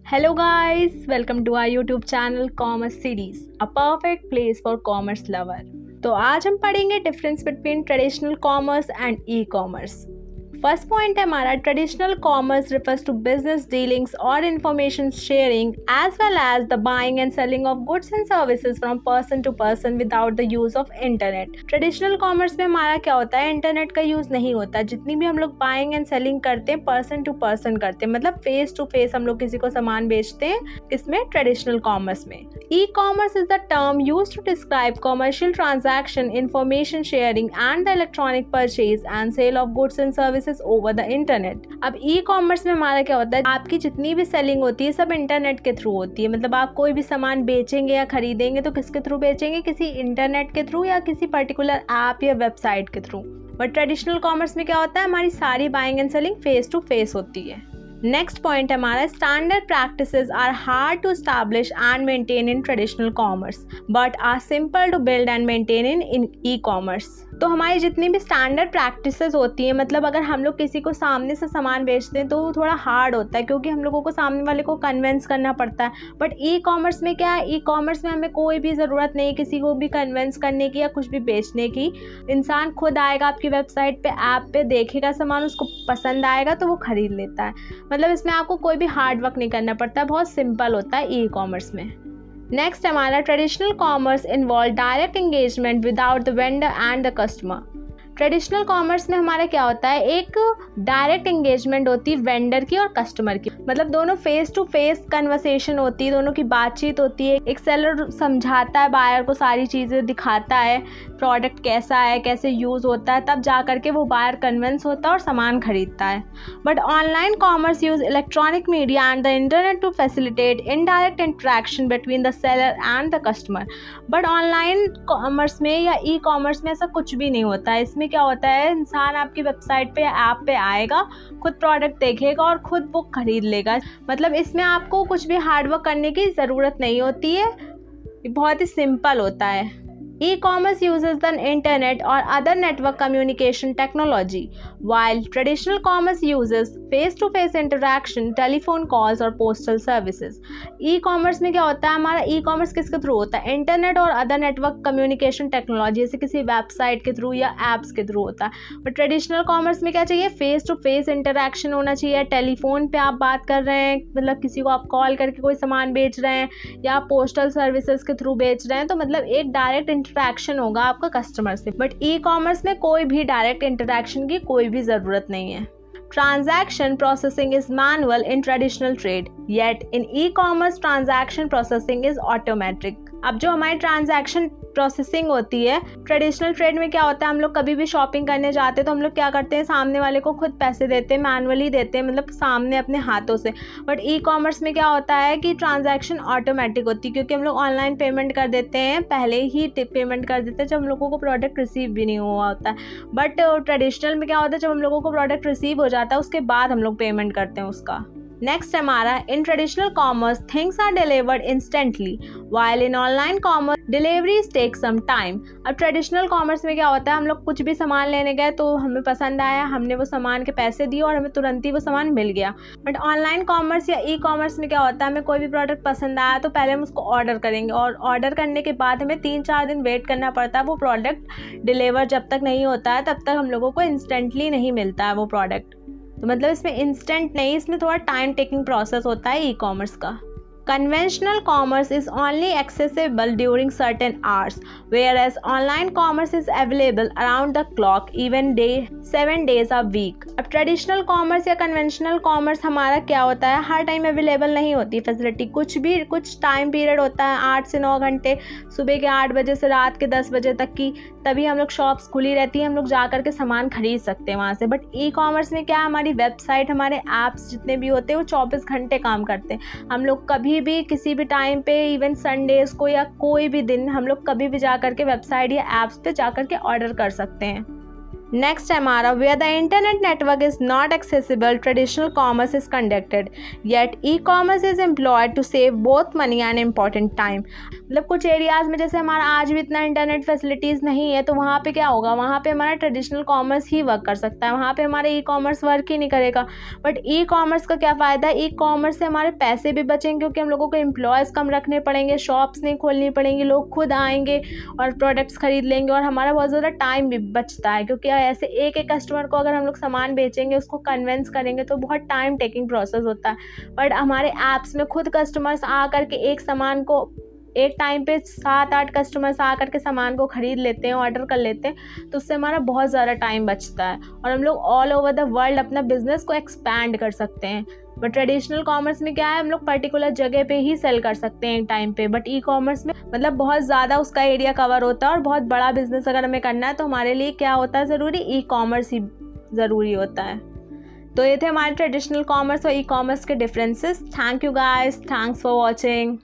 Hello guys, welcome to our YouTube channel Commerce Series, a perfect place for commerce lover. तो आज हम पढ़ेंगे difference between traditional commerce and e commerce. First point है हमारा, traditional commerce refers to business dealings और information sharing as well as the buying and selling of goods and services from person to person without the use of internet. Traditional commerce में हमारा क्या होता है, internet का use नहीं होता. जितनी भी हम लोग बाइंग एंड सेलिंग करते हैं पर्सन टू पर्सन करते हैं, मतलब फेस टू फेस हम लोग किसी को सामान बेचते हैं. इसमें ट्रेडिशनल कॉमर्स में e commerce is the term use to describe commercial transaction, information sharing and the electronic purchase and sale of goods and services over the internet. अब ई कॉमर्स में हमारा क्या होता है, आपकी जितनी भी सेलिंग होती है सब इंटरनेट के थ्रू होती है. मतलब आप कोई भी सामान बेचेंगे या खरीदेंगे तो किसके थ्रू बेचेंगे, किसी इंटरनेट के थ्रू या किसी पर्टिकुलर ऐप या वेबसाइट के थ्रू. बट ट्रेडिशनल कॉमर्स में क्या होता है, हमारी सारी buying and selling face to face होती है. नेक्स्ट पॉइंट है हमारा, standard practices are hard to establish and maintain in traditional commerce but are simple to build and maintain in e commerce. तो हमारी जितनी भी स्टैंडर्ड प्रैक्टिसेस होती हैं, मतलब अगर हम लोग किसी को सामने से सामान बेचते हैं तो वो थोड़ा हार्ड होता है क्योंकि हम लोगों को सामने वाले को कन्विंस करना पड़ता है. बट ई कॉमर्स में क्या है, ई कॉमर्स में हमें कोई भी ज़रूरत नहीं किसी को भी कन्विंस करने की या कुछ भी बेचने की. इंसान खुद आएगा आपकी वेबसाइट पे, ऐप पे, देखेगा सामान, उसको पसंद आएगा तो वो खरीद लेता है. मतलब इसमें आपको कोई भी हार्ड वर्क नहीं करना पड़ता, बहुत सिंपल होता है ई कॉमर्स में. नेक्स्ट हमारा, traditional commerce involve direct engagement without the vendor and the customer. Traditional commerce में हमारा क्या होता है, एक डायरेक्ट एंगेजमेंट होती है वेंडर की और कस्टमर की. मतलब दोनों फेस टू फेस कन्वर्सेशन होती है, दोनों की बातचीत होती है. एक सेलर समझाता है बायर को, सारी चीज़ें दिखाता है, प्रोडक्ट कैसा है, कैसे यूज़ होता है, तब जा करके वो बायर कन्विंस होता है और सामान खरीदता है. But online commerce use electronic media and the internet to facilitate indirect interaction between the seller and the customer. But online commerce में या ई कॉमर्स में ऐसा कुछ भी नहीं होता है. इसमें क्या होता है, इंसान आपकी वेबसाइट पे या ऐप पे आएगा, खुद प्रोडक्ट देखेगा और खुद वो खरीद लेगा. मतलब इसमें आपको कुछ भी हार्डवर्क करने की ज़रूरत नहीं होती है, बहुत ही सिंपल होता है. E-commerce uses the internet or other network communication technology, while traditional commerce uses face-to-face interaction, telephone calls और postal services. E-commerce में क्या होता है, हमारा E-commerce किसके थ्रू होता है, इंटरनेट और अदर नेटवर्क कम्युनिकेशन टेक्नोलॉजी, जैसे किसी वेबसाइट के थ्रू या एप्स के थ्रू होता है. बट ट्रेडिशनल कॉमर्स में क्या चाहिए, फेस टू फेस इंटरेक्शन होना चाहिए. टेलीफोन पे आप बात कर रहे हैं, मतलब किसी को आप कॉल करके कोई सामान बेच रहे हैं या पोस्टल सर्विसेज के थ्रू बेच रहे हैं, तो मतलब एक डायरेक्ट इंटरेक्शन होगा आपका कस्टमर से. बट ई कॉमर्स में कोई भी डायरेक्ट इंटरेक्शन की कोई भी ज़रूरत नहीं है. Transaction processing is manual in traditional trade, yet in e-commerce transaction processing is automatic. अब जो हमारी ट्रांजैक्शन प्रोसेसिंग होती है ट्रेडिशनल ट्रेड में क्या होता है, हम लोग कभी भी शॉपिंग करने जाते हैं तो हम लोग क्या करते हैं, सामने वाले को खुद पैसे देते हैं, मैनुअली देते हैं, मतलब सामने अपने हाथों से. बट ई कॉमर्स में क्या होता है कि ट्रांजैक्शन ऑटोमेटिक होती है क्योंकि हम लोग ऑनलाइन पेमेंट कर देते हैं, पहले ही पेमेंट कर देते हैं जब हम लोगों को प्रोडक्ट रिसीव भी नहीं हुआ होता है. बट ट्रेडिशनल में क्या होता है, जब हम लोगों को प्रोडक्ट रिसीव हो जाता है उसके बाद हम लोग पेमेंट करते हैं उसका. नेक्स्ट हमारा, in traditional commerce things are delivered instantly while in online commerce deliveries take some time. अब ट्रेडिशनल कॉमर्स में क्या होता है, हम लोग कुछ भी सामान लेने गए तो हमें पसंद आया, हमने वो सामान के पैसे दिए और हमें तुरंत ही वो सामान मिल गया. बट ऑनलाइन कॉमर्स या ई कॉमर्स में क्या होता है, हमें कोई भी प्रोडक्ट पसंद आया तो पहले हम उसको ऑर्डर करेंगे और ऑर्डर करने के बाद हमें 3-4 दिन वेट करना पड़ता है. वो प्रोडक्ट डिलीवर जब तक नहीं होता है तब तक हम लोगों को इंस्टेंटली नहीं मिलता है वो प्रोडक्ट. तो मतलब इसमें इंस्टेंट नहीं, इसमें थोड़ा टाइम टेकिंग प्रोसेस होता है ई कॉमर्स का. Conventional commerce is only accessible during certain hours, whereas online commerce is available around the clock, even 7 days a week. अब ट्रेडिशनल कॉमर्स या कन्वेंशनल कॉमर्स हमारा क्या होता है, हर टाइम अवेलेबल नहीं होती फैसिलिटी. कुछ टाइम पीरियड होता है, 8 से 9 घंटे, सुबह के 8 बजे से रात के 10 बजे तक की, तभी हम लोग शॉप्स खुली रहती हैं, हम लोग जा करके सामान खरीद सकते हैं वहाँ से. बट ई कॉमर्स में क्या है, हमारी वेबसाइट, हमारे ऐप्स जितने भी होते हैं वो 24 घंटे काम करते हैं. हम लोग कभी भी किसी भी टाइम पे, इवन संडेज को या कोई भी दिन, हम लोग कभी भी जा करके वेबसाइट या ऐप्स पे जा करके ऑर्डर कर सकते हैं. नेक्स्ट है हमारा where the internet network is not accessible, traditional commerce is conducted, yet e-commerce is employed to save both money and important time. मतलब कुछ एरियाज़ में जैसे हमारा आज भी इतना इंटरनेट फैसिलिटीज़ नहीं है, तो वहाँ पे क्या होगा, वहाँ पे हमारा ट्रेडिशनल कॉमर्स ही वर्क कर सकता है, वहाँ पे हमारा ई कॉमर्स वर्क ही नहीं करेगा. बट ई कॉमर्स का क्या फ़ायदा है, ई कॉमर्स से हमारे पैसे भी बचेंगे क्योंकि हम लोगों को एम्प्लॉयज़ कम रखने पड़ेंगे, शॉप्स नहीं खोलनी पड़ेंगी, लोग खुद आएंगे और प्रोडक्ट्स खरीद लेंगे और हमारा बहुत ज़्यादा टाइम भी बचता है. क्योंकि ऐसे एक एक कस्टमर को अगर हम लोग सामान बेचेंगे, उसको कन्विंस करेंगे तो बहुत टाइम टेकिंग प्रोसेस होता है. बट हमारे ऐप्स में खुद कस्टमर्स आ करके एक सामान को एक टाइम पे 7-8 कस्टमर्स आ करके सामान को ख़रीद लेते हैं, ऑर्डर कर लेते हैं, तो उससे हमारा बहुत ज़्यादा टाइम बचता है और हम लोग ऑल ओवर द वर्ल्ड अपना बिजनेस को एक्सपैंड कर सकते हैं. बट ट्रेडिशनल कॉमर्स में क्या है, हम लोग पर्टिकुलर जगह पे ही सेल कर सकते हैं एक टाइम पे. बट ई कॉमर्स में मतलब बहुत ज़्यादा उसका एरिया कवर होता है और बहुत बड़ा बिजनेस अगर हमें करना है तो हमारे लिए क्या होता है ज़रूरी, ई कॉमर्स ही ज़रूरी होता है. तो ये थे हमारे ट्रेडिशनल कॉमर्स और ई कॉमर्स के differences. Thank you guys, thanks for watching.